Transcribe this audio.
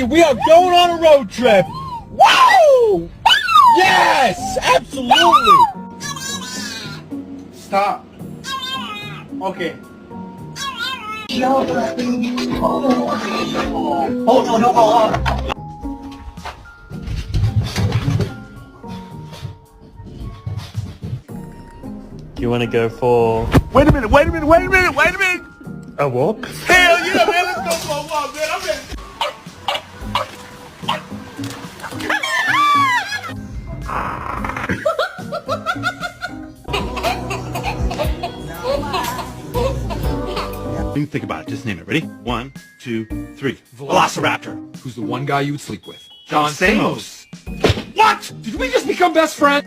We are going on a road trip. Wow! Yes, absolutely. Stop. Okay. Oh no, no, no. Do you want to go for Wait a minute. a walk? Hell yeah, man. Let's go for a walk, man. I'm ready. You think about it. Just name it. Ready? 1, 2, 3. Velociraptor. Who's the one guy you would sleep with? John Stamos. What? Did we just become best friends?